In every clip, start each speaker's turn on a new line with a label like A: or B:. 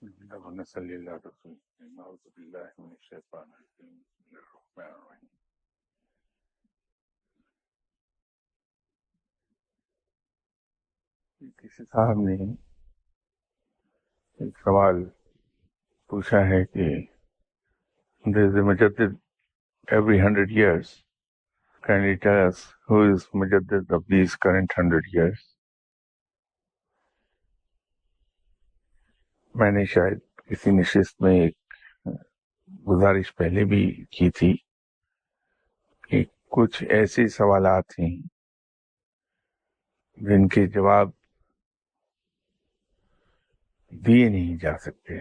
A: صلی اللہ رسول اعوذ باللہ من الشیطان الرجیم بسم اللہ الرحمن الرحیم. کسی صاحب نے ایک سوال پوچھا ہے کہ there is a مجدد every 100 years. Can you tell us who is مجدد of these current 100 years? میں نے شاید کسی نشست میں ایک گزارش پہلے بھی کی تھی کہ کچھ ایسے سوالات ہیں جن کے جواب دیے نہیں جا سکتے.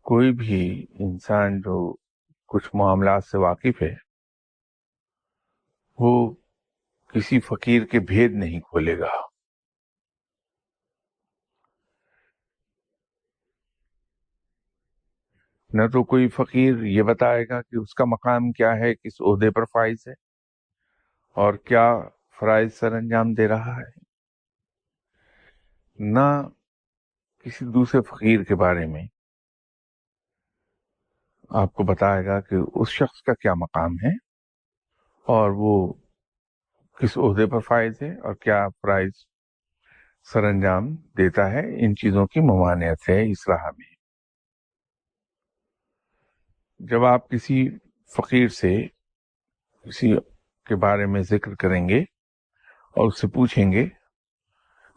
A: کوئی بھی انسان جو کچھ معاملات سے واقف ہے وہ کسی فقیر کے بھید نہیں کھولے گا. نہ تو کوئی فقیر یہ بتائے گا کہ اس کا مقام کیا ہے، کس عہدے پر فائز ہے اور کیا فرائض سر انجام دے رہا ہے. نہ کسی دوسرے فقیر کے بارے میں آپ کو بتائے گا کہ اس شخص کا کیا مقام ہے اور وہ کس عہدے پر فائز ہے اور کیا فرائض سر انجام دیتا ہے. ان چیزوں کی ممانعت ہے اس راہ میں. جب آپ کسی فقیر سے کسی کے بارے میں ذکر کریں گے اور اس سے پوچھیں گے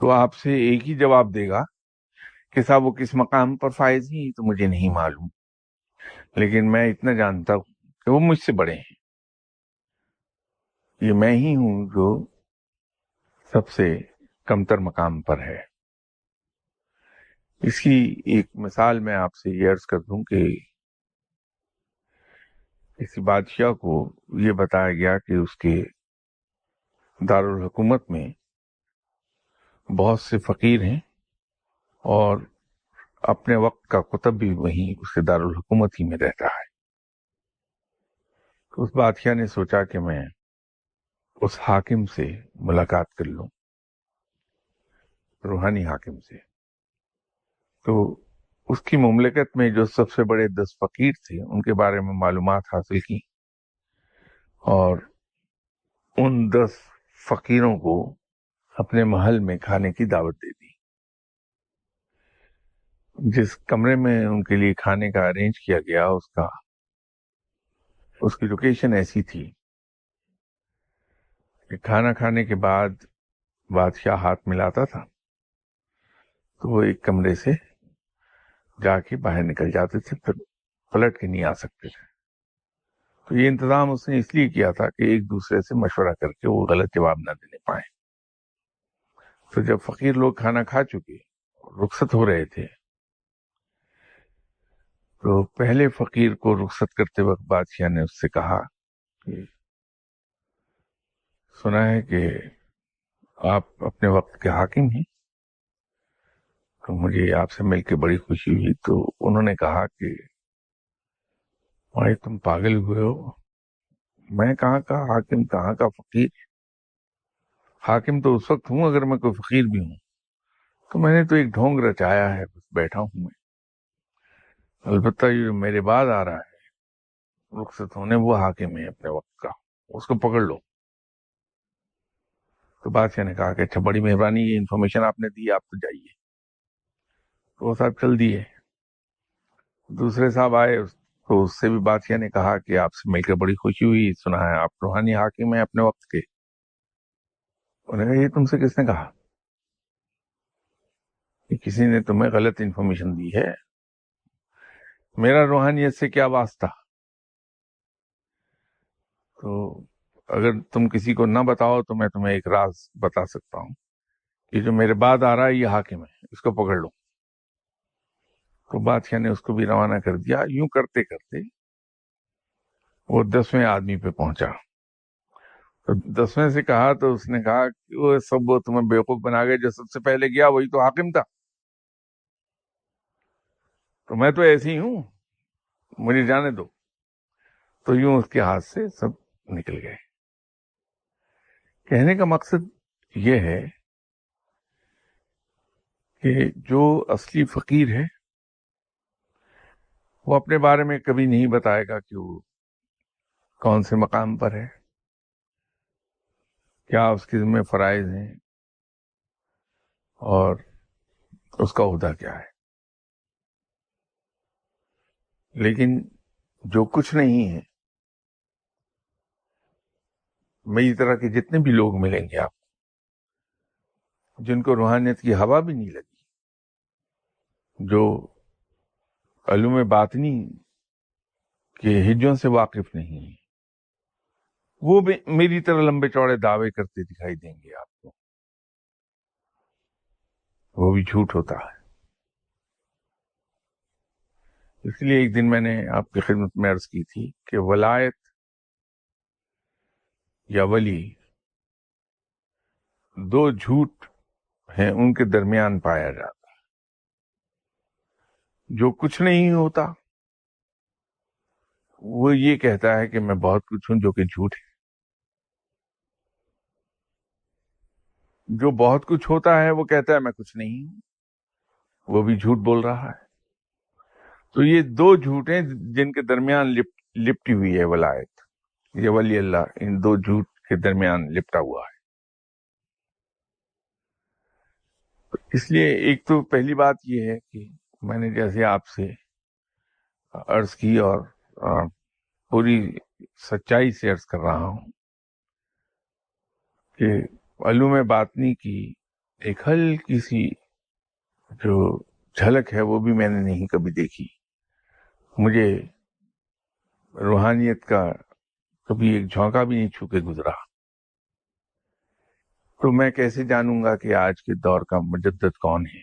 A: تو آپ سے ایک ہی جواب دے گا کہ صاحب وہ کس مقام پر فائز ہیں تو مجھے نہیں معلوم، لیکن میں اتنا جانتا ہوں کہ وہ مجھ سے بڑے ہیں. یہ میں ہی ہوں جو سب سے کمتر مقام پر ہے. اس کی ایک مثال میں آپ سے یہ عرض کر دوں کہ کسی بادشاہ کو یہ بتایا گیا کہ اس کے دارالحکومت میں بہت سے فقیر ہیں اور اپنے وقت کا کتب بھی وہیں اس کے دارالحکومت ہی میں رہتا ہے. تو اس بادشاہ نے سوچا کہ میں اس حاکم سے ملاقات کر لوں، روحانی حاکم سے. تو اس کی مملکت میں جو سب سے بڑے 10 فقیر تھے ان کے بارے میں معلومات حاصل کی اور ان 10 فقیروں کو اپنے محل میں کھانے کی دعوت دے دی. جس کمرے میں ان کے لیے کھانے کا ارینج کیا گیا اس کی لوکیشن ایسی تھی کہ کھانا کھانے کے بعد بادشاہ ہاتھ ملاتا تھا تو وہ ایک کمرے سے جا کے باہر نکل جاتے تھے، پھر پلٹ کے نہیں آ سکتے تھے. تو یہ انتظام اس نے اس لیے کیا تھا کہ ایک دوسرے سے مشورہ کر کے وہ غلط جواب نہ دینے پائیں. تو جب فقیر لوگ کھانا کھا چکے رخصت ہو رہے تھے تو پہلے فقیر کو رخصت کرتے وقت بادشاہ نے اس سے کہا کہ سنا ہے کہ آپ اپنے وقت کے حاکم ہیں، تو مجھے آپ سے مل کے بڑی خوشی ہوئی. تو انہوں نے کہا کہ بھائی تم پاگل ہوئے ہو، میں کہاں کا حاکم کہاں کا فقیر. حاکم تو اس وقت ہوں اگر میں کوئی فقیر بھی ہوں، تو میں نے تو ایک ڈھونگ رچایا ہے، بس بیٹھا ہوں میں. البتہ یہ جو میرے بعد آ رہا ہے رخصت ہونے وہ حاکم ہے اپنے وقت کا، اس کو پکڑ لو. تو بادشاہ نے کہا کہ اچھا بڑی مہربانی، یہ انفارمیشن آپ نے دی، آپ تو جائیے. تو وہ صاحب چل دیے. دوسرے صاحب آئے تو اس سے بھی بادشاہ نے کہا کہ آپ سے مل کر بڑی خوشی ہوئی، سنا ہے آپ روحانی حاکم ہیں اپنے وقت کے. انہوں نے کہا یہ تم سے کس نے کہا؟ کہ کسی نے تمہیں غلط انفارمیشن دی ہے، میرا روحانیت سے کیا واسطہ. تو اگر تم کسی کو نہ بتاؤ تو میں تمہیں ایک راز بتا سکتا ہوں کہ جو میرے بعد آ رہا ہے یہ حاکم ہے، اس کو پکڑ لو. تو بادشاہ نے اس کو بھی روانہ کر دیا. یوں کرتے کرتے وہ 10ویں آدمی پہ پہنچا. تو 10ویں سے کہا تو اس نے کہا کہ وہ سب وہ تمہیں بیوقوف بنا گئے، جو سب سے پہلے گیا وہی تو حاکم تھا، تو میں تو ایسے ہی ہوں، مجھے جانے دو. تو یوں اس کے ہاتھ سے سب نکل گئے. کہنے کا مقصد یہ ہے کہ جو اصلی فقیر ہے وہ اپنے بارے میں کبھی نہیں بتائے گا کہ وہ کون سے مقام پر ہے، کیا اس کے ذمہ فرائض ہیں اور اس کا عہدہ کیا ہے. لیکن جو کچھ نہیں ہے، میری طرح کے جتنے بھی لوگ ملیں گے آپ، جن کو روحانیت کی ہوا بھی نہیں لگی، جو علوم باطنی کے ہجوں سے واقف نہیں ہیں، وہ بھی میری طرح لمبے چوڑے دعوے کرتے دکھائی دیں گے آپ کو. وہ بھی جھوٹ ہوتا ہے. اس لیے ایک دن میں نے آپ کی خدمت میں عرض کی تھی کہ ولایت یا ولی دو جھوٹ ہیں، ان کے درمیان پایا جاتا ہے. جو کچھ نہیں ہوتا وہ یہ کہتا ہے کہ میں بہت کچھ ہوں، جو کہ جھوٹ ہے. جو بہت کچھ ہوتا ہے وہ کہتا ہے میں کچھ نہیں ہوں، وہ بھی جھوٹ بول رہا ہے. تو یہ دو جھوٹ ہیں جن کے درمیان لپٹی ہوئی ہے ولایت. یہ ولی اللہ ان دو جھوٹ کے درمیان لپٹا ہوا ہے. اس لیے ایک تو پہلی بات یہ ہے کہ میں نے جیسے آپ سے عرض کی اور پوری سچائی سے عرض کر رہا ہوں کہ علوم باطنی کی ایک ہلکی سی جو جھلک ہے وہ بھی میں نے نہیں کبھی دیکھی. مجھے روحانیت کا کبھی ایک جھونکا بھی نہیں چھو کے گزرا. تو میں کیسے جانوں گا کہ آج کے دور کا مجدد کون ہے؟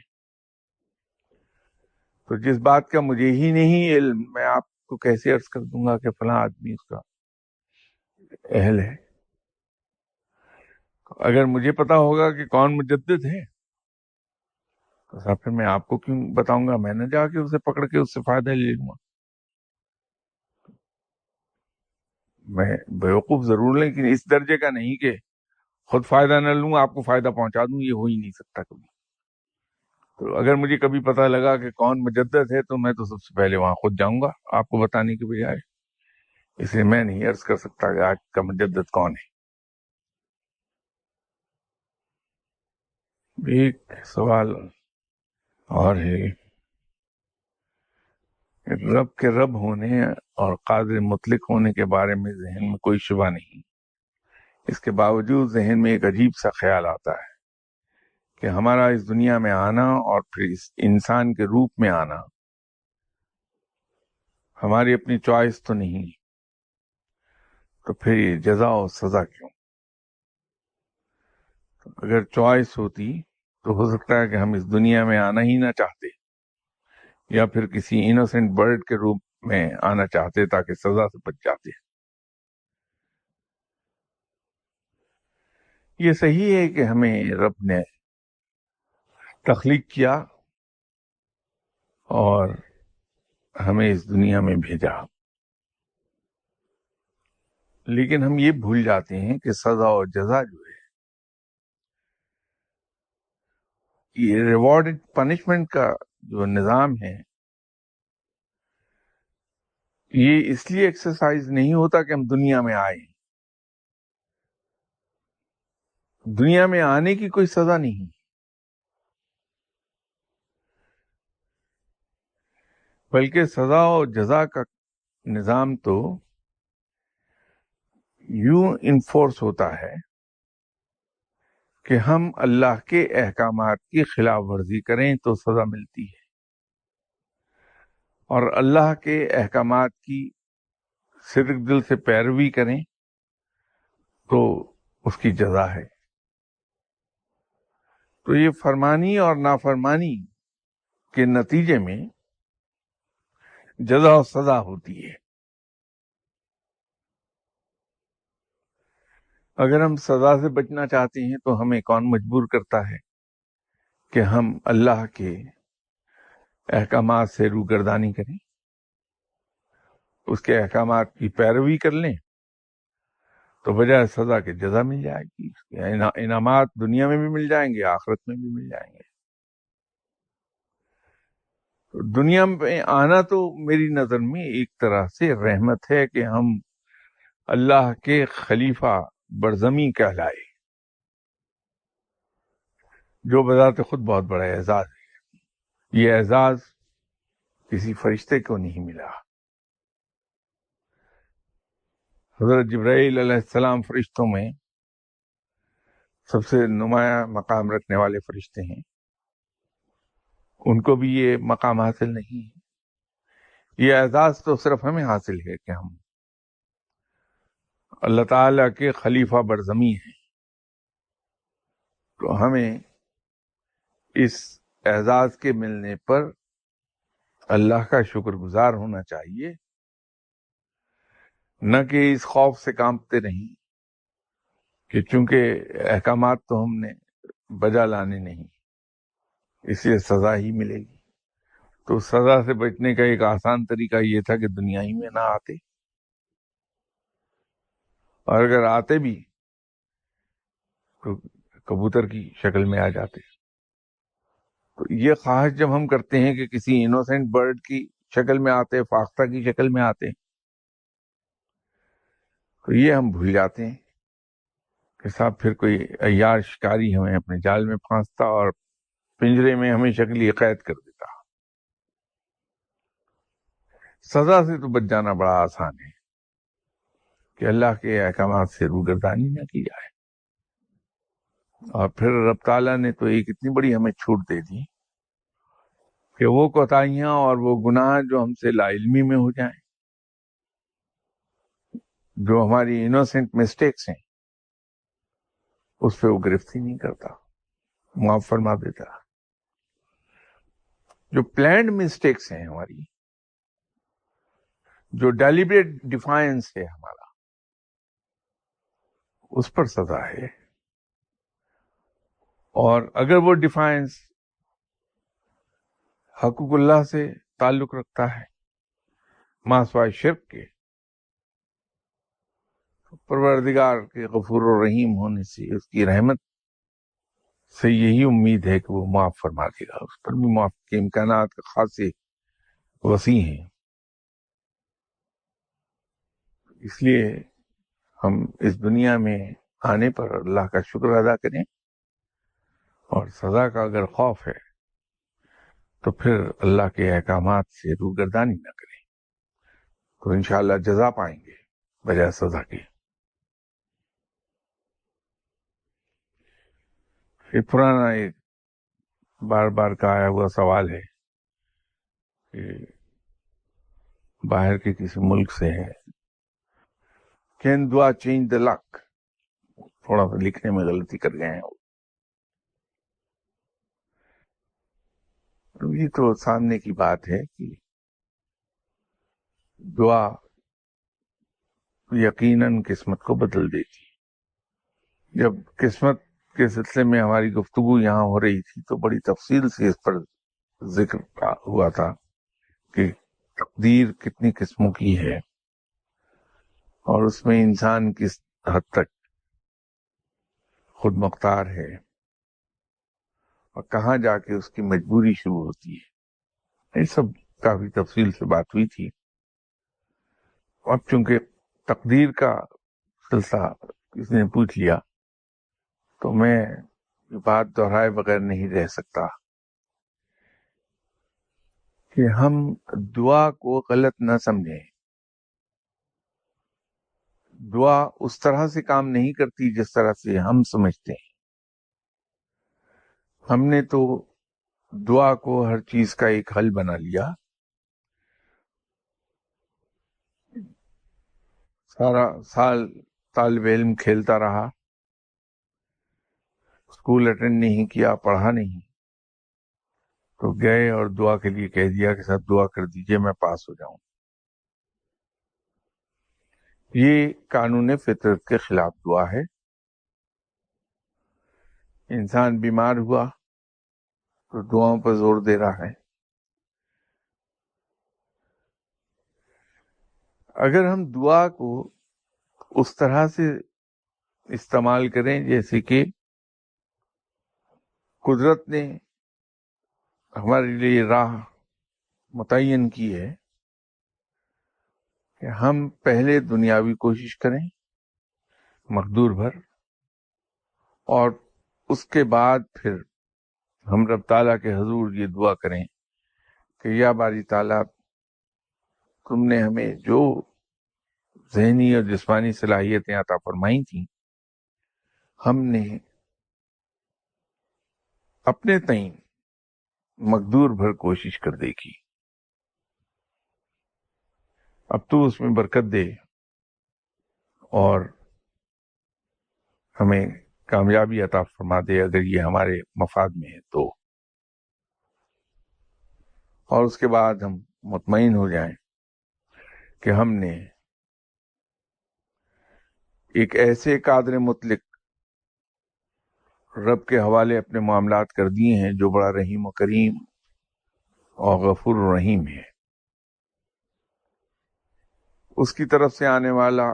A: تو جس بات کا مجھے ہی نہیں علم، میں آپ کو کیسے عرض کر دوں گا کہ فلاں آدمی اس کا اہل ہے؟ اگر مجھے پتا ہوگا کہ کون مجدد ہے تو پھر میں آپ کو کیوں بتاؤں گا؟ میں نہ جا کے اسے پکڑ کے اس سے فائدہ لے لوں گا. میں بیوقوف ضرور لیکن اس درجے کا نہیں کہ خود فائدہ نہ لوں، آپ کو فائدہ پہنچا دوں. یہ ہو ہی نہیں سکتا کبھی. تو اگر مجھے کبھی پتہ لگا کہ کون مجدد ہے تو میں تو سب سے پہلے وہاں خود جاؤں گا آپ کو بتانے کے بجائے. اس لیے میں نہیں عرض کر سکتا کہ آج کا مجدد کون ہے. ایک سوال اور ہے، رب کے رب ہونے اور قادر مطلق ہونے کے بارے میں ذہن میں کوئی شبہ نہیں. اس کے باوجود ذہن میں ایک عجیب سا خیال آتا ہے کہ ہمارا اس دنیا میں آنا اور پھر اس انسان کے روپ میں آنا ہماری اپنی چوائس تو نہیں، تو پھر یہ جزا و سزا کیوں؟ اگر چوائس ہوتی تو ہو سکتا ہے کہ ہم اس دنیا میں آنا ہی نہ چاہتے، یا پھر کسی انوسینٹ برڈ کے روپ میں آنا چاہتے تاکہ سزا سے بچ جاتے. یہ صحیح ہے کہ ہمیں رب نے تخلیق کیا اور ہمیں اس دنیا میں بھیجا، لیکن ہم یہ بھول جاتے ہیں کہ سزا اور جزا جو ہے، یہ ریوارڈ پنشمنٹ کا جو نظام ہے، یہ اس لیے ایکسرسائز نہیں ہوتا کہ ہم دنیا میں آئیں. دنیا میں آنے کی کوئی سزا نہیں، بلکہ سزا اور جزا کا نظام تو یوں انفورس ہوتا ہے کہ ہم اللہ کے احکامات کی خلاف ورزی کریں تو سزا ملتی ہے، اور اللہ کے احکامات کی صدق دل سے پیروی کریں تو اس کی جزا ہے. تو یہ فرمانی اور نافرمانی کے نتیجے میں جزا و سزا ہوتی ہے. اگر ہم سزا سے بچنا چاہتے ہیں تو ہمیں کون مجبور کرتا ہے کہ ہم اللہ کے احکامات سے روگردانی کریں، اس کے احکامات کی پیروی کر لیں، تو بجائے سزا کے جزا مل جائے گی. اس کے انعامات دنیا میں بھی مل جائیں گے، آخرت میں بھی مل جائیں گے. تو دنیا میں آنا تو میری نظر میں ایک طرح سے رحمت ہے کہ ہم اللہ کے خلیفہ برزمی کہلائے، جو بذات خود بہت بڑا اعزاز ہے۔ یہ اعزاز کسی فرشتے کو نہیں ملا۔ حضرت جبرائیل علیہ السلام فرشتوں میں سب سے نمایاں مقام رکھنے والے فرشتے ہیں، ان کو بھی یہ مقام حاصل نہیں ہے۔ یہ اعزاز تو صرف ہمیں حاصل ہے کہ ہم اللہ تعالیٰ کے خلیفہ برزمی ہیں، تو ہمیں اس اعزاز کے ملنے پر اللہ کا شکر گزار ہونا چاہیے، نہ کہ اس خوف سے کانپتے رہیں کہ چونکہ احکامات تو ہم نے بجا لانے نہیں، اس لیے سزا ہی ملے گی۔ تو سزا سے بچنے کا ایک آسان طریقہ یہ تھا کہ دنیا ہی میں نہ آتے، اور اگر آتے بھی تو کبوتر کی شکل میں آ جاتے۔ تو یہ خواہش جب ہم کرتے ہیں کہ کسی انوسینٹ برڈ کی شکل میں آتے، فاختہ کی شکل میں آتے، تو یہ ہم بھول جاتے ہیں کہ صاحب پھر کوئی عیار شکاری ہمیں اپنے جال میں پھانستا اور پنجرے میں ہمیشہ کے لیے قید کر دیتا۔ سزا سے تو بچ جانا بڑا آسان ہے کہ اللہ کے احکامات سے روگردانی نہ کی جائے۔ اور پھر رب تعالیٰ نے تو ایک اتنی بڑی ہمیں چھوٹ دے دی کہ وہ کوتاہیاں اور وہ گناہ جو ہم سے لا علمی میں ہو جائیں، جو ہماری انوسینٹ مسٹیکس ہیں، اس پہ وہ گرفت ہی نہیں کرتا، معاف فرما دیتا۔ جو پلانڈ مسٹیکس ہیں ہماری، جو ڈیلیبریٹ ڈیفائنس ہے ہمارا، اس پر سزا ہے۔ اور اگر وہ ڈیفائنس حقوق اللہ سے تعلق رکھتا ہے ما سوائے شرک کے، پروردگار کے غفور و رحیم ہونے سے، اس کی رحمت سے یہی امید ہے کہ وہ معاف فرما دے گا۔ اس پر بھی معاف کے امکانات خاصے وسیع ہیں۔ اس لیے ہم اس دنیا میں آنے پر اللہ کا شکر ادا کریں، اور سزا کا اگر خوف ہے تو پھر اللہ کے احکامات سے روگردانی نہ کریں، تو انشاءاللہ جزا پائیں گے بجائے سزا کے۔ یہ پرانا ایک بار بار کا آیا ہوا سوال ہے کہ باہر کے کسی ملک سے ہے، کین دعا چینج دا لک؟ تھوڑا سا لکھنے میں غلطی کر گئے ہیں۔ یہ تو سامنے کی بات ہے کہ دعا یقیناً قسمت کو بدل دیتی۔ جب قسمت کے سلسلے میں ہماری گفتگو یہاں ہو رہی تھی تو بڑی تفصیل سے اس پر ذکر ہوا تھا کہ تقدیر کتنی قسموں کی ہے، اور اس میں انسان کس حد تک خود مختار ہے، اور کہاں جا کے اس کی مجبوری شروع ہوتی ہے۔ یہ سب کافی تفصیل سے بات ہوئی تھی۔ اب چونکہ تقدیر کا سلسلہ کسی نے پوچھ لیا تو میں یہ بات دہرائے بغیر نہیں رہ سکتا کہ ہم دعا کو غلط نہ سمجھیں۔ دعا اس طرح سے کام نہیں کرتی جس طرح سے ہم سمجھتے ہیں۔ ہم نے تو دعا کو ہر چیز کا ایک حل بنا لیا۔ سارا سال طالب علم کھیلتا رہا، اسکول اٹینڈ نہیں کیا، پڑھا نہیں، تو گئے اور دعا کے لیے کہہ دیا کہ صاحب دعا کر دیجئے میں پاس ہو جاؤں۔ یہ قانون فطرت کے خلاف دعا ہے۔ انسان بیمار ہوا تو دعاؤں پر زور دے رہا ہے۔ اگر ہم دعا کو اس طرح سے استعمال کریں جیسے کہ قدرت نے ہمارے لیے راہ متعین کی ہے کہ ہم پہلے دنیاوی کوشش کریں مقدور بھر، اور اس کے بعد پھر ہم رب تعالیٰ کے حضور یہ دعا کریں کہ یا باری تعالیٰ، تم نے ہمیں جو ذہنی اور جسمانی صلاحیتیں عطا فرمائی تھیں، ہم نے اپنے تئیں مقدور بھر کوشش کر دیکھی، اب تو اس میں برکت دے اور ہمیں کامیابی عطا فرما دے اگر یہ ہمارے مفاد میں ہے تو، اور اس کے بعد ہم مطمئن ہو جائیں کہ ہم نے ایک ایسے قادر مطلق رب کے حوالے اپنے معاملات کر دیے ہیں جو بڑا رحیم و کریم اور غفور و رحیم ہے۔ اس کی طرف سے آنے والا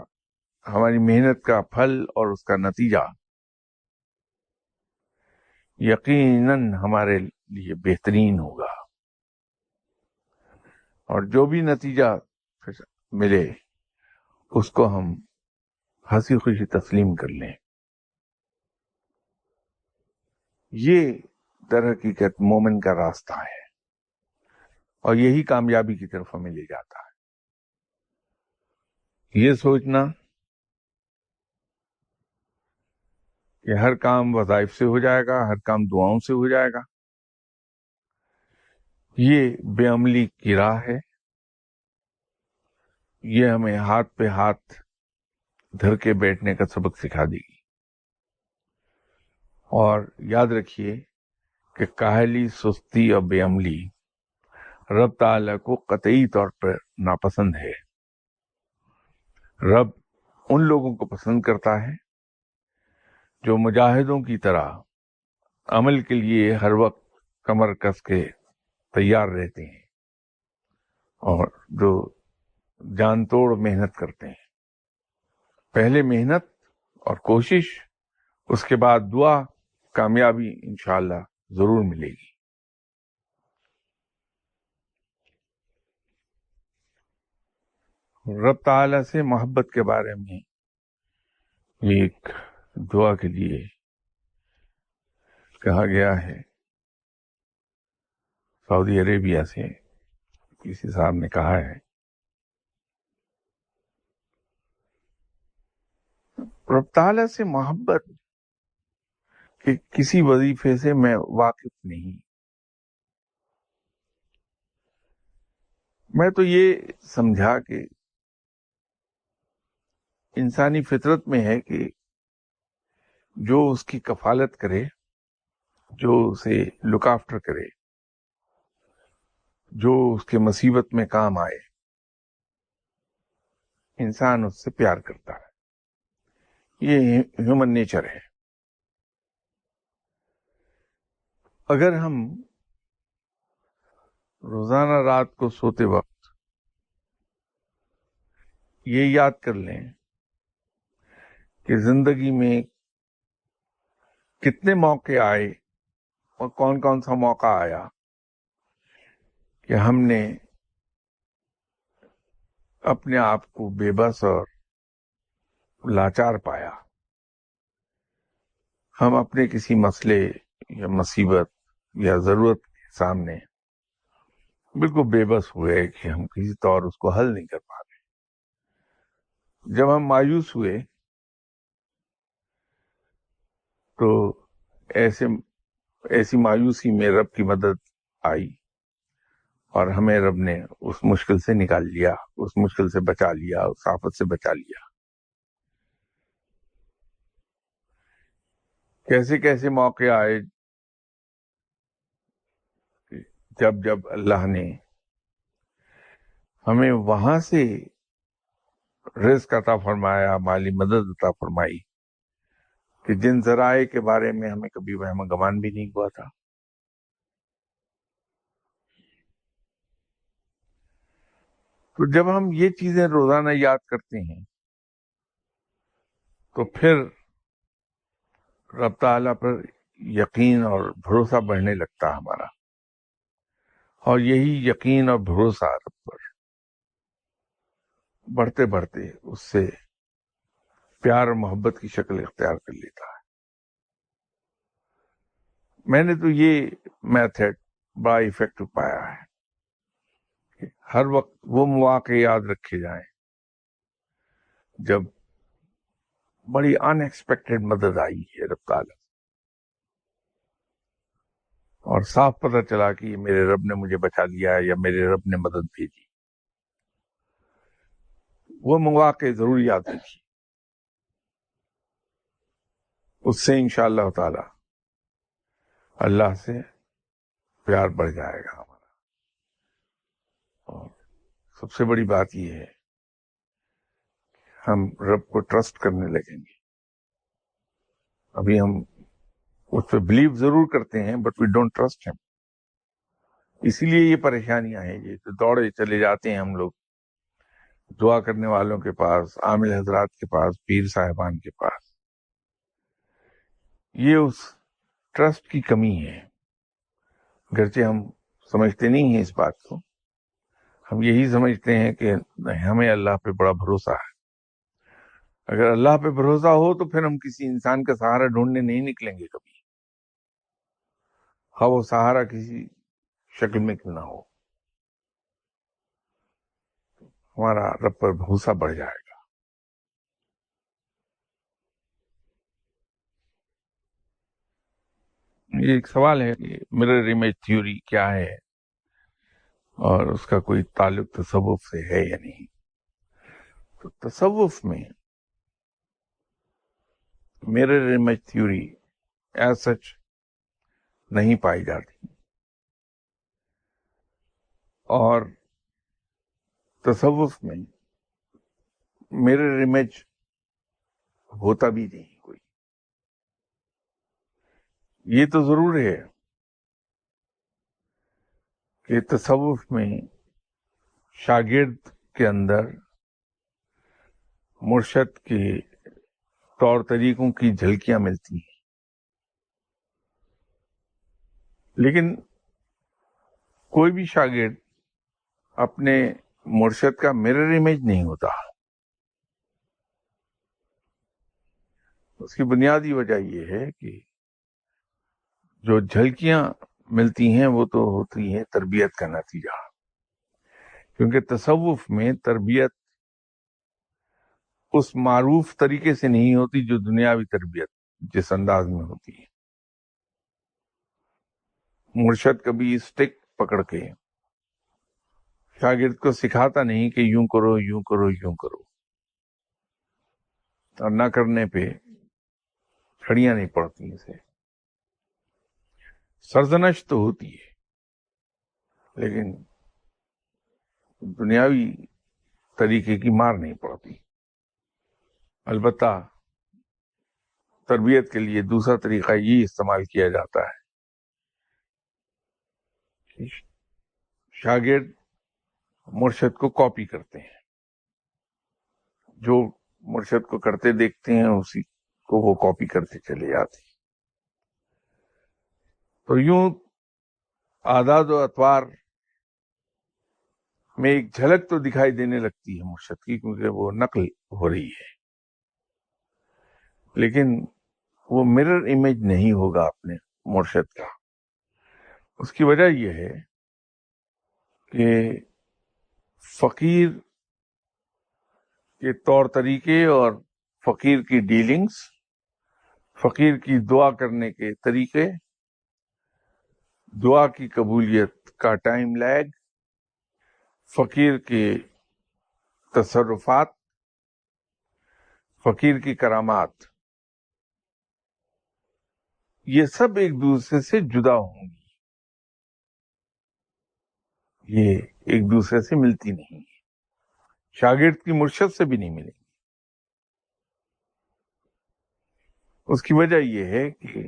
A: ہماری محنت کا پھل اور اس کا نتیجہ یقیناً ہمارے لیے بہترین ہوگا، اور جو بھی نتیجہ ملے اس کو ہم ہنسی خوشی تسلیم کر لیں۔ یہ در حقیقت مومن کا راستہ ہے، اور یہی کامیابی کی طرف ہمیں لے جاتا ہے۔ یہ سوچنا کہ ہر کام وظائف سے ہو جائے گا، ہر کام دعاؤں سے ہو جائے گا، یہ بے عملی کی راہ ہے۔ یہ ہمیں ہاتھ پہ ہاتھ دھر کے بیٹھنے کا سبق سکھا دے گی، اور یاد رکھیے کہ کاہلی، سستی اور بے عملی رب تعالیٰ کو قطعی طور پر ناپسند ہے۔ رب ان لوگوں کو پسند کرتا ہے جو مجاہدوں کی طرح عمل کے لیے ہر وقت کمر کس کے تیار رہتے ہیں، اور جو جان توڑ محنت کرتے ہیں۔ پہلے محنت اور کوشش، اس کے بعد دعا، کامیابی انشاءاللہ ضرور ملے گی۔ رب تعالیٰ سے محبت کے بارے میں ایک دعا کے لیے کہا گیا ہے۔ سعودی عربیہ سے کسی صاحب نے کہا ہے، رب تعالیٰ سے محبت کے کسی وظیفے سے میں واقف نہیں، میں تو یہ سمجھا کہ انسانی فطرت میں ہے کہ جو اس کی کفالت کرے، جو اسے لک آفٹر کرے، جو اس کے مصیبت میں کام آئے، انسان اس سے پیار کرتا ہے۔ یہ ہیومن نیچر ہے۔ اگر ہم روزانہ رات کو سوتے وقت یہ یاد کر لیں کہ زندگی میں کتنے موقع آئے اور کون کون سا موقع آیا کہ ہم نے اپنے آپ کو بے بس اور لاچار پایا، ہم اپنے کسی مسئلے یا مصیبت یا ضرورت کے سامنے بالکل بے بس ہوئے کہ ہم کسی طور اس کو حل نہیں کر پا رہے۔ جب ہم مایوس ہوئے تو ایسی مایوسی میں رب کی مدد آئی، اور ہمیں رب نے اس مشکل سے نکال لیا، اس مشکل سے بچا لیا، اس آفت سے بچا لیا۔ کیسے کیسے موقع آئے جب اللہ نے ہمیں وہاں سے رزق عطا فرمایا، مالی مدد عطا فرمائی، کہ جن ذرائع کے بارے میں ہمیں کبھی وہم گمان بھی نہیں ہوا تھا۔ تو جب ہم یہ چیزیں روزانہ یاد کرتے ہیں تو پھر رب تعالیٰ پر یقین اور بھروسہ بڑھنے لگتا ہمارا، اور یہی یقین اور بھروسہ رب پر بڑھتے بڑھتے اس سے پیار اور محبت کی شکل اختیار کر لیتا ہے۔ میں نے تو یہ میتھڈ بڑا ایفیکٹو پایا ہے کہ ہر وقت وہ مواقع یاد رکھے جائیں جب بڑی ان ایکسپیکٹڈ مدد آئی ہے رب تعالیٰ، اور صاف پتہ چلا کہ یہ میرے رب نے مجھے بچا لیا ہے یا میرے رب نے مدد بھیجی، وہ مواقع ضرور یاد رکھیے، اس سے انشاءاللہ تعالی اللہ سے پیار بڑھ جائے گا ہمارا۔ اور سب سے بڑی بات یہ ہے ہم رب کو ٹرسٹ کرنے لگیں گے۔ ابھی ہم اس پہ بلیو ضرور کرتے ہیں بٹ وی ڈونٹ ٹرسٹ ہم، اسی لیے یہ پریشانیاں ہیں، یہ تو دوڑے چلے جاتے ہیں ہم لوگ دعا کرنے والوں کے پاس، عامل حضرات کے پاس، پیر صاحبان کے پاس۔ یہ اس ٹرسٹ کی کمی ہے، گرچہ ہم سمجھتے نہیں ہیں اس بات کو، ہم یہی سمجھتے ہیں کہ ہمیں اللہ پہ بڑا بھروسہ ہے۔ اگر اللہ پہ بھروسہ ہو تو پھر ہم کسی انسان کا سہارا ڈھونڈنے نہیں نکلیں گے کبھی، ہاں وہ سہارا کسی شکل میں کیوں نہ ہو، ہمارا رب پر بھروسہ بڑھ جائے گا۔ یہ ایک سوال ہے کہ مرر امیج تھیوری کیا ہے اور اس کا کوئی تعلق تصوف سے ہے یا نہیں۔ تو تصوف میں mirror image theory as such نہیں پائی جاتی، اور تصوف میں مرر امیج ہوتا بھی نہیں کوئی۔ یہ تو ضرور ہے کہ تصوف میں شاگرد کے اندر مرشد کے طور طریقوں کی جھلکیاں ملتی ہیں، لیکن کوئی بھی شاگرد اپنے مرشد کا مرر امیج نہیں ہوتا۔ اس کی بنیادی وجہ یہ ہے کہ جو جھلکیاں ملتی ہیں وہ تو ہوتی ہیں تربیت کا نتیجہ، کیونکہ تصوف میں تربیت اس معروف طریقے سے نہیں ہوتی جو دنیاوی تربیت جس انداز میں ہوتی ہے۔ مرشد کبھی اسٹک پکڑ کے شاگرد کو سکھاتا نہیں کہ یوں کرو یوں کرو یوں کرو، اور نہ کرنے پہ چھڑیاں نہیں پڑتی اسے۔ سرزنش تو ہوتی ہے لیکن دنیاوی طریقے کی مار نہیں پڑتی۔ البتہ تربیت کے لیے دوسرا طریقہ یہ استعمال کیا جاتا ہے کہ شاگرد مرشد کو کاپی کرتے ہیں، جو مرشد کو کرتے دیکھتے ہیں اسی کو وہ کاپی کرتے چلے جاتے ہیں۔ تو یوں اعداد و اطوار میں ایک جھلک تو دکھائی دینے لگتی ہے مرشد کی، کیونکہ وہ نقل ہو رہی ہے، لیکن وہ مرر امیج نہیں ہوگا اپنے مرشد کا۔ اس کی وجہ یہ ہے کہ فقیر کے طور طریقے اور فقیر کی ڈیلنگز، فقیر کی دعا کرنے کے طریقے، دعا کی قبولیت کا ٹائم لیگ، فقیر کے تصرفات، فقیر کی کرامات، یہ سب ایک دوسرے سے جدا ہوں گی، یہ ایک دوسرے سے ملتی نہیں، شاگرد کی مرشد سے بھی نہیں ملیں گی۔ اس کی وجہ یہ ہے کہ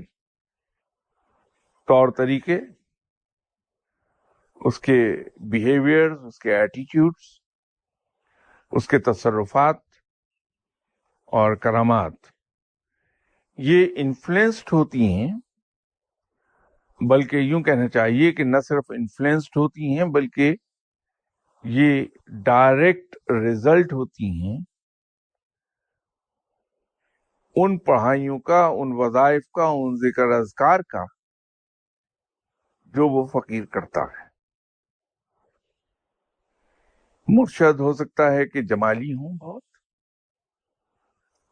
A: طور طریقے، اس کے بیہیویئر، اس کے ایٹیٹیوڈز، اس کے تصرفات اور کرامات، یہ انفلوئنسڈ ہوتی ہیں بلکہ یوں کہنا چاہیے کہ نہ صرف انفلوئنسڈ ہوتی ہیں بلکہ یہ ڈائریکٹ رزلٹ ہوتی ہیں ان پڑھائیوں کا، ان وظائف کا، ان ذکر اذکار کا جو وہ فقیر کرتا ہے۔ مرشد ہو سکتا ہے کہ جمالی ہوں، بہت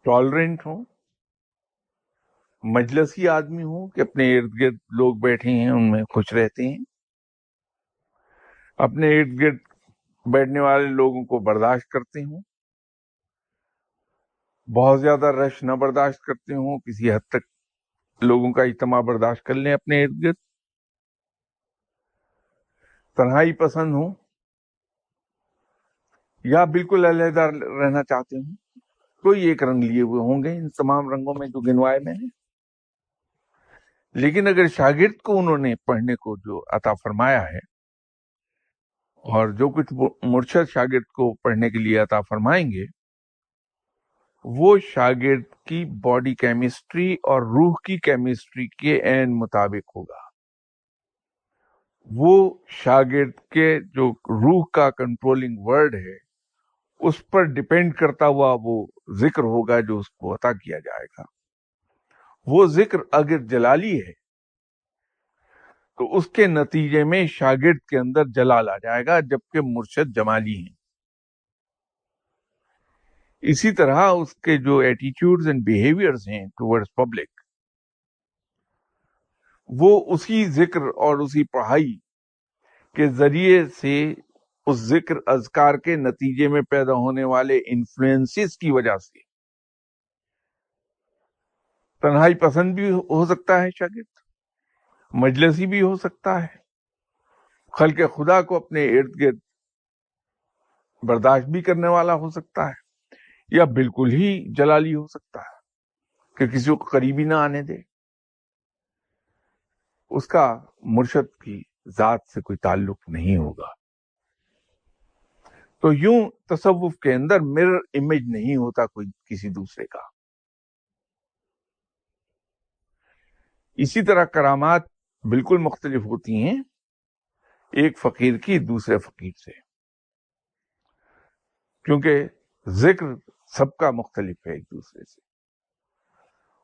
A: ٹالرنٹ ہوں، مجلسی آدمی ہوں کہ اپنے ارد گرد لوگ بیٹھے ہیں ان میں خوش رہتے ہیں، اپنے ارد گرد بیٹھنے والے لوگوں کو برداشت کرتے ہوں، بہت زیادہ رش نہ برداشت کرتے ہوں، کسی حد تک لوگوں کا اجتماع برداشت کر لیں اپنے ارد گرد، تنہائی پسند ہوں یا بالکل علیحدہ رہنا چاہتے ہوں، کوئی ایک رنگ لیے ہوئے ہوں گے ان تمام رنگوں میں جو گنوائے میں نے۔ لیکن اگر شاگرد کو انہوں نے پڑھنے کو جو عطا فرمایا ہے اور جو کچھ مرشد شاگرد کو پڑھنے کے لیے عطا فرمائیں گے وہ شاگرد کی باڈی کیمسٹری اور روح کی کیمسٹری کے عین مطابق ہوگا، وہ شاگرد کے جو روح کا کنٹرولنگ ورڈ ہے اس پر ڈیپینڈ کرتا ہوا وہ ذکر ہوگا جو اس کو عطا کیا جائے گا۔ وہ ذکر اگر جلالی ہے تو اس کے نتیجے میں شاگرد کے اندر جلال آ جائے گا، جبکہ مرشد جمالی ہیں۔ اسی طرح اس کے جو ایٹیٹیوڈز اینڈ بیہیویئرز ہیں ٹورڈز پبلک، وہ اسی ذکر اور اسی پڑھائی کے ذریعے سے اس ذکر اذکار کے نتیجے میں پیدا ہونے والے انفلوئنسز کی وجہ سے تنہائی پسند بھی ہو سکتا ہے شاگرد، مجلسی بھی ہو سکتا ہے، خلق خدا کو اپنے ارد گرد برداشت بھی کرنے والا ہو سکتا ہے، یا بالکل ہی جلالی ہو سکتا ہے کہ کسی کو قریبی نہ آنے دے، اس کا مرشد کی ذات سے کوئی تعلق نہیں ہوگا۔ تو یوں تصوف کے اندر مرر امیج نہیں ہوتا کوئی کسی دوسرے کا۔ اسی طرح کرامات بالکل مختلف ہوتی ہیں ایک فقیر کی دوسرے فقیر سے، کیونکہ ذکر سب کا مختلف ہے ایک دوسرے سے،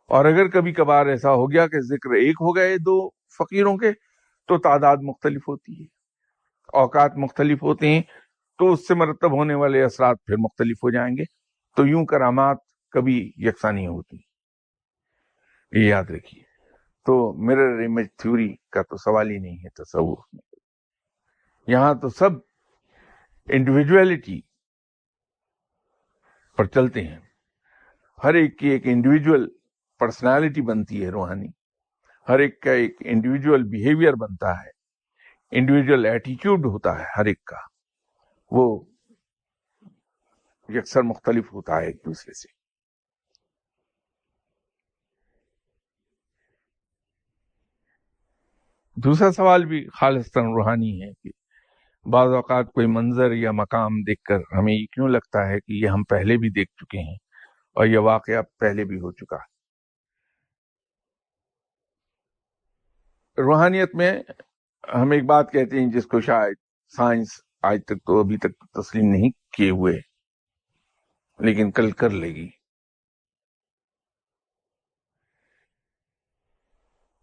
A: اور اگر کبھی کبھار ایسا ہو گیا کہ ذکر ایک ہو گئے دو فقیروں کے تو تعداد مختلف ہوتی ہے، اوقات مختلف ہوتے ہیں، تو اس سے مرتب ہونے والے اثرات پھر مختلف ہو جائیں گے۔ تو یوں کرامات کبھی یکساں نہیں ہوتی، یہ یاد رکھیے۔ تو مرر امیج تھیوری کا تو سوال ہی نہیں ہے تصوف میں، یہاں تو سب انڈیویجویلٹی پر چلتے ہیں، ہر ایک کی ایک انڈیویجول پرسنالٹی بنتی ہے روحانی، ہر ایک کا ایک انڈیویجول بیہیویئر بنتا ہے، انڈیویجول ایٹیٹیوڈ ہوتا ہے ہر ایک کا، وہ یکسر مختلف ہوتا ہے ایک دوسرے سے۔ دوسرا سوال بھی خالصتاً روحانی ہے کہ بعض اوقات کوئی منظر یا مقام دیکھ کر ہمیں یہ کیوں لگتا ہے کہ یہ ہم پہلے بھی دیکھ چکے ہیں اور یہ واقعہ پہلے بھی ہو چکا ہے۔ روحانیت میں ہم ایک بات کہتے ہیں جس کو شاید سائنس آج تک تو ابھی تک تسلیم نہیں کیے ہوئے، لیکن کل کر لے گی۔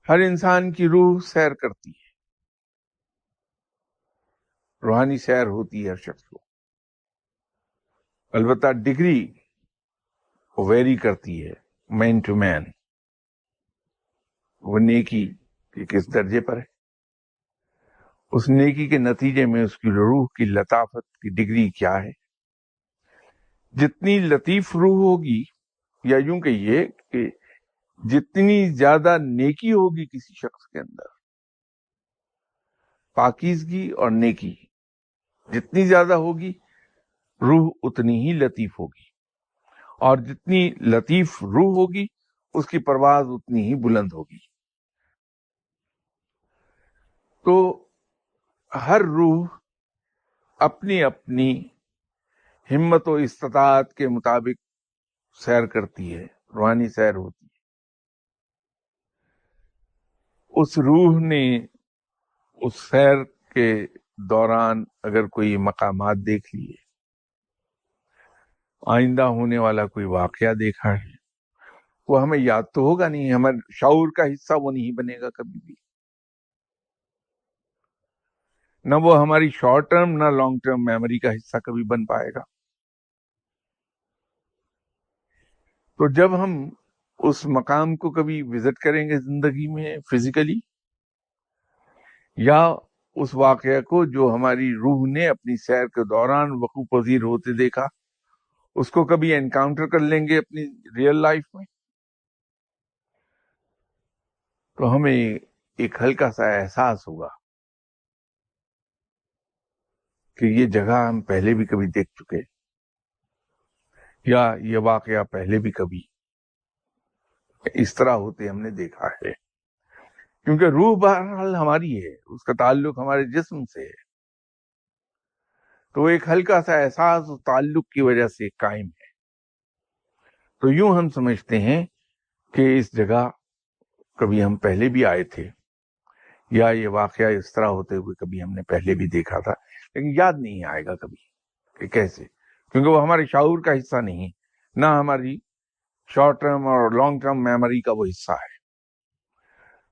A: ہر انسان کی روح سیر کرتی ہے، روحانی سیر ہوتی ہے ہر شخص کو، البتہ ڈگری ویری کرتی ہے مین ٹو مین، وہ نیکی کے کس درجے پر ہے، اس نیکی کے نتیجے میں اس کی روح کی لطافت کی ڈگری کیا ہے۔ جتنی لطیف روح ہوگی، یا یوں کہیے کہ جتنی زیادہ نیکی ہوگی کسی شخص کے اندر، پاکیزگی اور نیکی جتنی زیادہ ہوگی روح اتنی ہی لطیف ہوگی، اور جتنی لطیف روح ہوگی اس کی پرواز اتنی ہی بلند ہوگی۔ تو ہر روح اپنی اپنی ہمت و استطاعت کے مطابق سیر کرتی ہے، روحانی سیر ہوتی ہے۔ اس روح نے اس سیر کے دوران اگر کوئی مقامات دیکھ لیے، آئندہ ہونے والا کوئی واقعہ دیکھا ہے، وہ ہمیں یاد تو ہوگا نہیں، ہمارے شعور کا حصہ وہ نہیں بنے گا کبھی بھی، نہ وہ ہماری شارٹ ٹرم نہ لانگ ٹرم میموری کا حصہ کبھی بن پائے گا۔ تو جب ہم اس مقام کو کبھی وزٹ کریں گے زندگی میں فزیکلی، یا اس واقعہ کو جو ہماری روح نے اپنی سیر کے دوران وقوع پذیر ہوتے دیکھا، اس کو کبھی انکاؤنٹر کر لیں گے اپنی ریئل لائف میں، تو ہمیں ایک ہلکا سا احساس ہوگا کہ یہ جگہ ہم پہلے بھی کبھی دیکھ چکے، یا یہ واقعہ پہلے بھی کبھی اس طرح ہوتے ہم نے دیکھا ہے، کیونکہ روح بہرحال ہماری ہے، اس کا تعلق ہمارے جسم سے ہے، تو ایک ہلکا سا احساس اس تعلق کی وجہ سے قائم ہے۔ تو یوں ہم سمجھتے ہیں کہ اس جگہ کبھی ہم پہلے بھی آئے تھے، یا یہ واقعہ اس طرح ہوتے ہوئے کبھی ہم نے پہلے بھی دیکھا تھا، لیکن یاد نہیں آئے گا کبھی کہ کیسے، کیونکہ وہ ہمارے شعور کا حصہ نہیں، نہ ہماری شارٹ ٹرم اور لانگ ٹرم میموری کا وہ حصہ ہے۔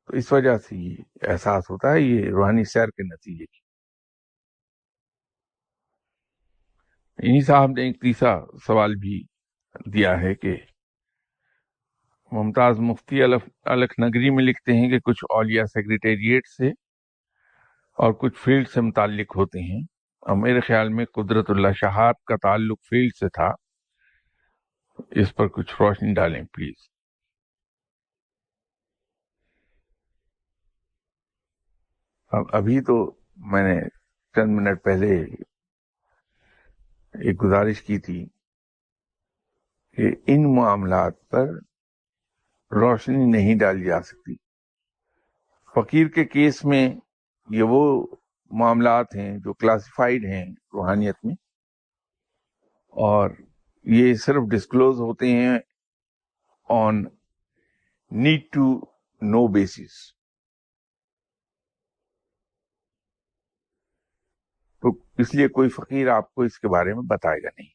A: تو اس وجہ سے یہ احساس ہوتا ہے، یہ روحانی سیر کے نتیجے کی۔ انہی صاحب نے ایک تیسرا سوال بھی دیا ہے کہ ممتاز مفتی الکھ نگری میں لکھتے ہیں کہ کچھ اولیاء سیکریٹریٹ سے اور کچھ فیلڈ سے متعلق ہوتے ہیں، اور میرے خیال میں قدرت اللہ شہاب کا تعلق فیلڈ سے تھا، اس پر کچھ روشنی ڈالیں پلیز۔ ابھی تو میں نے چند منٹ پہلے ایک گزارش کی تھی کہ ان معاملات پر روشنی نہیں ڈالی جا سکتی۔ فقیر کے کیس میں یہ وہ معاملات ہیں جو کلاسیفائیڈ ہیں روحانیت میں، اور یہ صرف ڈسکلوز ہوتے ہیں on need to know basis. تو اس لیے کوئی فقیر آپ کو اس کے بارے میں بتائے گا نہیں۔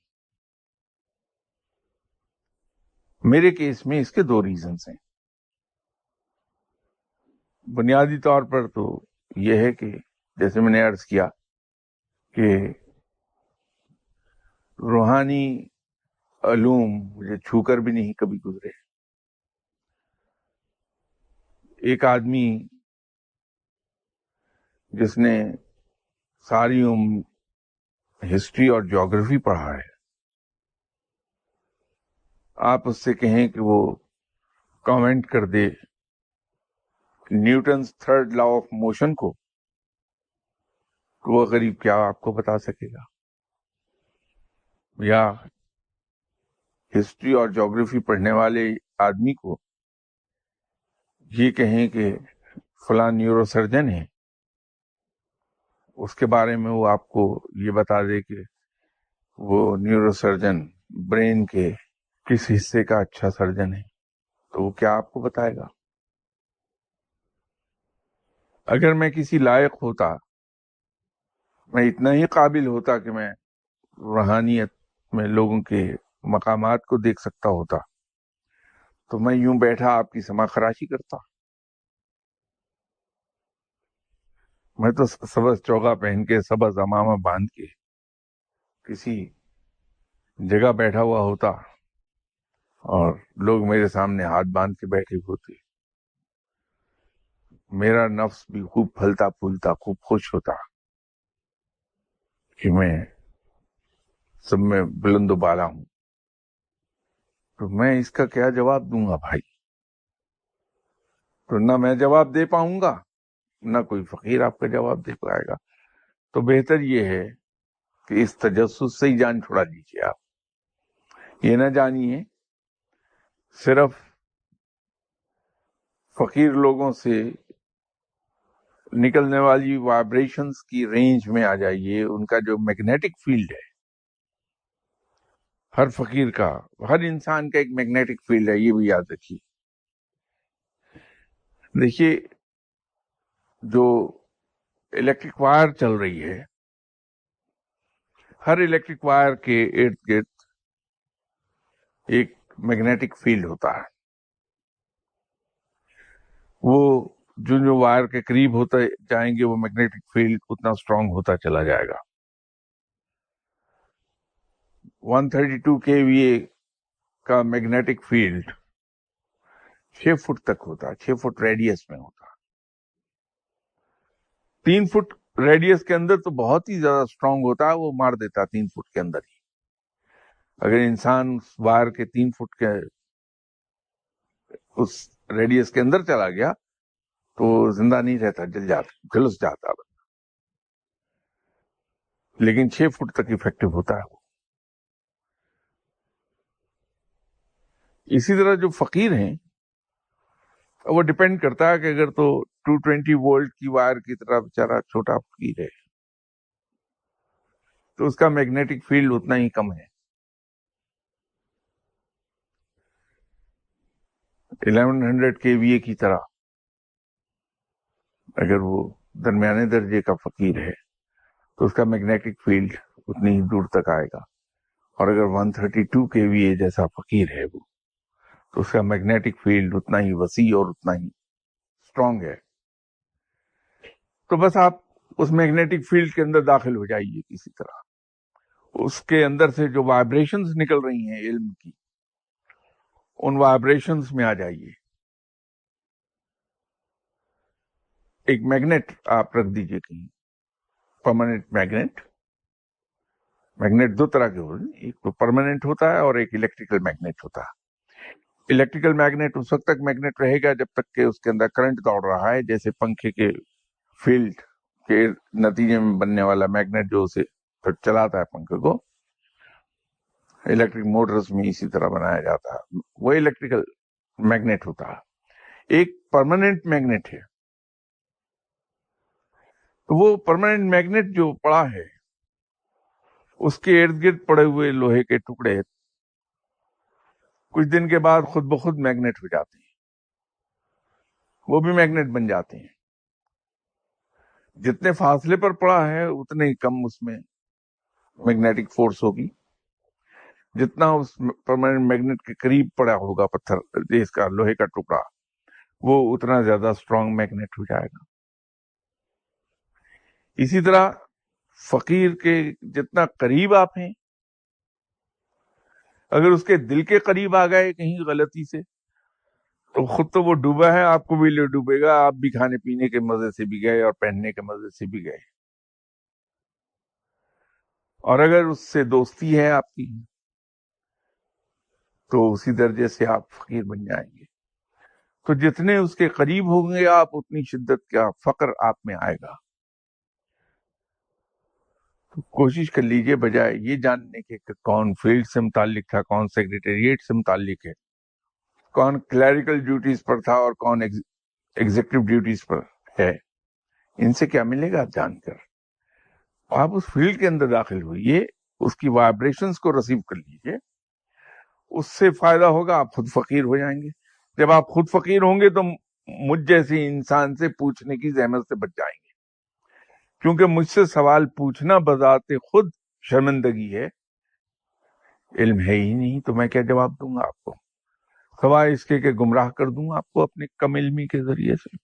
A: میرے کیس میں اس کے دو ریزنز ہیں۔ بنیادی طور پر تو یہ ہے کہ جیسے میں نے عرض کیا کہ روحانی علوم مجھے چھو کر بھی نہیں کبھی گزرے۔ ایک آدمی جس نے ساری عمر ہسٹری اور جیوگرافی پڑھا ہے، آپ اس سے کہیں کہ وہ کامنٹ کر دے Newton's third law of motion کو، تو وہ غریب کیا آپ کو بتا سکے گا؟ یا ہسٹری اور جیوگرافی پڑھنے والے آدمی کو یہ کہیں کہ فلاں نیورو سرجن ہے، اس کے بارے میں وہ آپ کو یہ بتا دے کہ وہ نیورو سرجن برین کے کس حصے کا اچھا سرجن ہے، تو وہ کیا آپ کو بتائے گا؟ اگر میں کسی لائق ہوتا، میں اتنا ہی قابل ہوتا کہ میں روحانیت میں لوگوں کے مقامات کو دیکھ سکتا ہوتا، تو میں یوں بیٹھا آپ کی سما خراشی کرتا۔ میں تو سبز چوگا پہن کے سبز امامہ باندھ کے کسی جگہ بیٹھا ہوا ہوتا، اور لوگ میرے سامنے ہاتھ باندھ کے بیٹھے ہوتے، میرا نفس بھی خوب پھلتا پھولتا، خوب خوش ہوتا کہ میں سب میں بلند و بالا ہوں۔ تو میں اس کا کیا جواب دوں گا بھائی؟ تو نہ میں جواب دے پاؤں گا، نہ کوئی فقیر آپ کا جواب دے پائے گا۔ تو بہتر یہ ہے کہ اس تجسس سے ہی جان چھڑا دیجیے۔ آپ یہ نہ جانیے، صرف فقیر لوگوں سے نکلنے والی وائبریشنز کی رینج میں آ جائیے۔ ان کا جو میگنیٹک فیلڈ ہے، ہر فقیر کا، ہر انسان کا ایک میگنیٹک فیلڈ ہے، یہ بھی یاد رکھیے۔ دیکھیے، جو الیکٹرک وائر چل رہی ہے، ہر الیکٹرک وائر کے ارد گرد ایک میگنیٹک فیلڈ ہوتا ہے. وہ جو وائر کے قریب ہوتے جائیں گے وہ میگنیٹک فیلڈ اتنا اسٹرانگ ہوتا چلا جائے گا. 132 kVA کا میگنیٹک فیلڈ 6 فٹ تک ہوتا ہے، 6 فٹ ریڈیس میں ہوتا ہے. 3 فٹ ریڈیس کے اندر تو بہت ہی زیادہ اسٹرانگ ہوتا ہے، وہ مار دیتا ہے 3 فٹ کے اندر ہی. اگر انسان اس وائر کے 3 فٹ کے اس ریڈیس کے اندر چلا گیا تو زندہ نہیں رہتا، جھلس جاتا. لیکن 6 فٹ تک افیکٹو ہوتا ہے. اسی طرح جو فقیر ہیں وہ ڈپینڈ کرتا ہے کہ اگر تو 220 وولٹ کی وائر کی طرح بیچارہ چھوٹا فقیر ہے تو اس کا میگنیٹک فیلڈ اتنا ہی کم ہے. 1100 kVA کی طرح اگر وہ درمیانے درجے کا فقیر ہے تو اس کا میگنیٹک فیلڈ اتنی ہی دور تک آئے گا. اور اگر 132 kVA جیسا فقیر ہے وہ تو اس کا میگنیٹک فیلڈ اتنا ہی وسیع اور اتنا ہی اسٹرانگ ہے. تو بس آپ اس میگنیٹک فیلڈ کے اندر داخل ہو جائیے کسی طرح، اس کے اندر سے جو وائبریشنز نکل رہی ہیں علم کی، ان وائبریشنز میں آ جائیے. ایک میگنیٹ آپ رکھ دیجئے کہیں، پرماننٹ میگنیٹ. میگنیٹ دو طرح کے ہوتے ہیں، ایک تو پرماننٹ ہوتا ہے اور ایک الیکٹریکل میگنیٹ ہوتا ہے. الیکٹریکل میگنیٹ اس وقت تک میگنیٹ رہے گا جب تک کہ اس کے اندر کرنٹ دوڑ رہا ہے، جیسے پنکھے کے فیلڈ کے نتیجے میں بننے والا میگنیٹ جو اسے چلاتا ہے پنکھے کو. الیکٹرک موٹرز میں اسی طرح بنایا جاتا ہے، وہ الیکٹریکل میگنیٹ ہوتا ہے. ایک پرماننٹ میگنیٹ ہے. تو وہ پرماننٹ میگنیٹ جو پڑا ہے اس کے ارد گرد پڑے ہوئے لوہے کے ٹکڑے کچھ دن کے بعد خود بخود میگنیٹ ہو جاتے ہیں، وہ بھی میگنیٹ بن جاتے ہیں. جتنے فاصلے پر پڑا ہے اتنے ہی کم اس میں میگنیٹک فورس ہوگی. جتنا اس پرماننٹ میگنیٹ کے قریب پڑا ہوگا پتھر اس کا لوہے کا ٹکڑا، وہ اتنا زیادہ اسٹرانگ میگنیٹ ہو جائے گا. اسی طرح فقیر کے جتنا قریب آپ ہیں، اگر اس کے دل کے قریب آ گئے کہیں غلطی سے تو خود تو وہ ڈوبا ہے، آپ کو بھی لے ڈوبے گا. آپ بھی کھانے پینے کے مزے سے بھی گئے اور پہننے کے مزے سے بھی گئے. اور اگر اس سے دوستی ہے آپ کی تو اسی درجے سے آپ فقیر بن جائیں گے. تو جتنے اس کے قریب ہوں گے آپ، اتنی شدت کا فقر آپ میں آئے گا. تو کوشش کر لیجئے بجائے یہ جاننے کے کہ کون فیلڈ سے متعلق تھا، کون سیکریٹریٹ سے متعلق ہے، کون کلیریکل ڈیوٹیز پر تھا اور کون ایگزیکٹو ڈیوٹیز پر ہے، ان سے کیا ملے گا جان کر. آپ اس فیلڈ کے اندر داخل ہوئیے، اس کی وائبریشنز کو ریسیو کر لیجئے، اس سے فائدہ ہوگا، آپ خود فقیر ہو جائیں گے. جب آپ خود فقیر ہوں گے تو مجھ جیسے انسان سے پوچھنے کی زحمت سے بچ جائیں گے، کیونکہ مجھ سے سوال پوچھنا بذات خود شرمندگی ہے. علم ہے ہی نہیں تو میں کیا جواب دوں گا آپ کو، سوائے اس کے کہ گمراہ کر دوں گا آپ کو اپنی کم علمی کے ذریعے سے.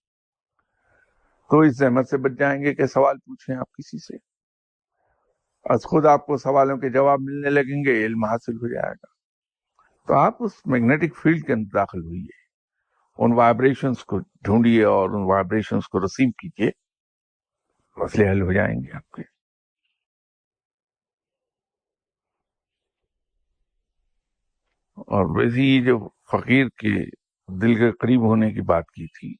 A: تو اس زحمت سے بچ جائیں گے کہ سوال پوچھیں آپ کسی سے، از خود آپ کو سوالوں کے جواب ملنے لگیں گے، علم حاصل ہو جائے گا. تو آپ اس میگنیٹک فیلڈ کے اندر داخل ہوئیے، ان وائبریشنز کو ڈھونڈیے اور ان وائبریشنز کو ریسیو کیجیے، مسئلے حل ہو جائیں گے آپ کے. اور ویسے ہی جو فقیر کے دل کے قریب ہونے کی بات کی تھی،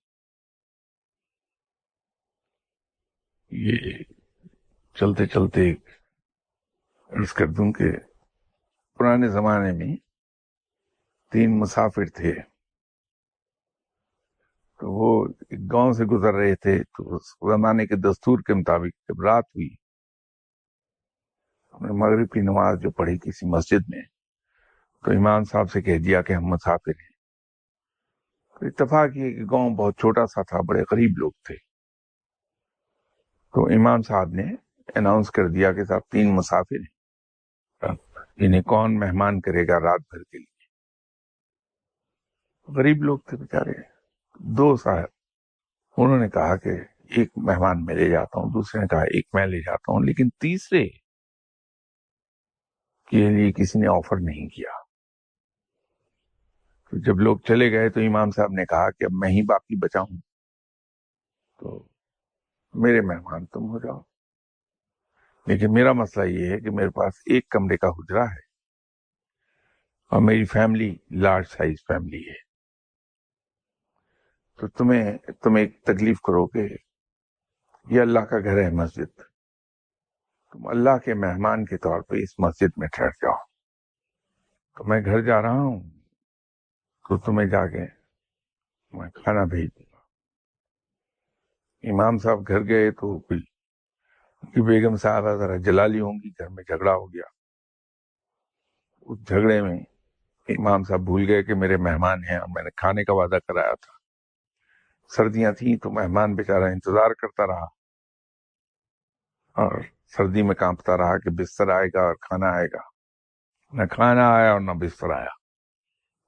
A: یہ چلتے چلتے عرض کر دوں کہ پرانے زمانے میں 3 مسافر تھے. تو وہ ایک گاؤں سے گزر رہے تھے، تو اس زمانے کے دستور کے مطابق جب رات ہوئی، ہم نے مغرب کی نماز جو پڑھی کسی مسجد میں، تو امام صاحب سے کہہ دیا کہ ہم مسافر ہیں. تو اتفاق یہ کہ گاؤں بہت چھوٹا سا تھا، بڑے غریب لوگ تھے. تو امام صاحب نے اناؤنس کر دیا کہ صاحب 3 مسافر ہیں، انہیں کون مہمان کرے گا رات بھر کے لیے؟ غریب لوگ تھے بیچارے، 2 صاحب، انہوں نے کہا کہ ایک مہمان میں لے جاتا ہوں، دوسرے نے کہا ایک میں لے جاتا ہوں، لیکن تیسرے کے لیے کسی نے آفر نہیں کیا۔ تو جب لوگ چلے گئے تو امام صاحب نے کہا کہ اب میں ہی باقی بچا ہوں، تو میرے مہمان تم ہو جاؤ، لیکن میرا مسئلہ یہ ہے کہ میرے پاس ایک کمرے کا حجرہ ہے اور میری فیملی لارج سائز فیملی ہے، تو تم ایک تکلیف کرو کہ یہ اللہ کا گھر ہے مسجد، تم اللہ کے مہمان کے طور پہ اس مسجد میں ٹھہر جاؤ، تو میں گھر جا رہا ہوں تو تمہیں جا کے میں کھانا بھیج دوں گا۔ امام صاحب گھر گئے تو کوئی ان کی بیگم صاحبہ ذرا جلالی ہوں گی، گھر میں جھگڑا ہو گیا، اس جھگڑے میں امام صاحب بھول گئے کہ میرے مہمان ہیں اور میں نے کھانے کا وعدہ کرایا تھا۔ سردیاں تھیں تو مہمان بیچارہ انتظار کرتا رہا اور سردی میں کانپتا رہا کہ بستر آئے گا اور کھانا آئے گا، نہ کھانا آیا اور نہ بستر آیا۔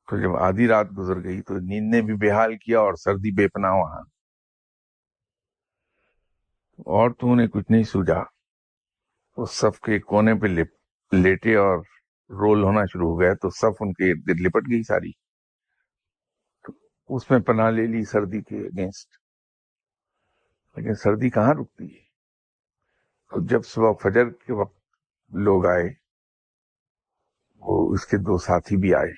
A: تو جب آدھی رات گزر گئی تو نیند نے بھی بے حال کیا اور سردی بے پناہ وہاں، اور تو نے کچھ نہیں سوجا، اس صف کے کونے پہ لیٹے اور رول ہونا شروع ہو گیا، تو صف ان کے ارد گرد لپٹ گئی ساری، تو اس میں پناہ لے لی سردی کے اگینسٹ، لیکن سردی کہاں رکتی ہے۔ تو جب صبح فجر کے وقت لوگ آئے، وہ اس کے 2 ساتھی بھی آئے،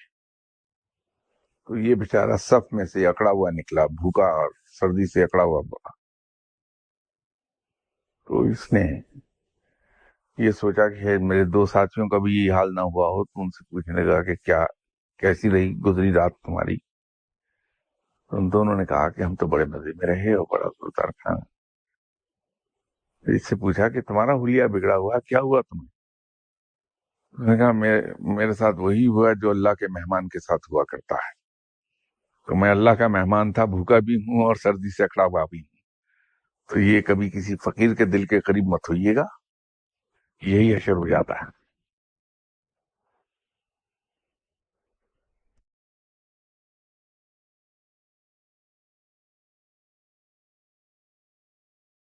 A: تو یہ بیچارہ صف میں سے اکڑا ہوا نکلا، بھوکا اور سردی سے اکڑا ہوا پڑا۔ تو اس نے یہ سوچا کہ میرے 2 ساتھیوں کا بھی یہ حال نہ ہوا ہو، تو ان سے پوچھنے لگا کہ کیسی رہی گزری رات تمہاری؟ تو ان دونوں نے کہا کہ ہم تو بڑے مزے میں رہے اور بڑا زوردار کھانا۔ پھر اس سے پوچھا کہ تمہارا حلیہ بگڑا ہوا، کیا ہوا تمہیں؟ انہوں نے کہا میرے ساتھ وہی ہوا جو اللہ کے مہمان کے ساتھ ہوا کرتا ہے، تو میں اللہ کا مہمان تھا، بھوکا بھی ہوں اور سردی سے اکڑا ہوا بھی ہوں، تو یہ کبھی کسی فقیر کے دل کے قریب مت ہوئیے گا، یہی حشر ہو جاتا ہے۔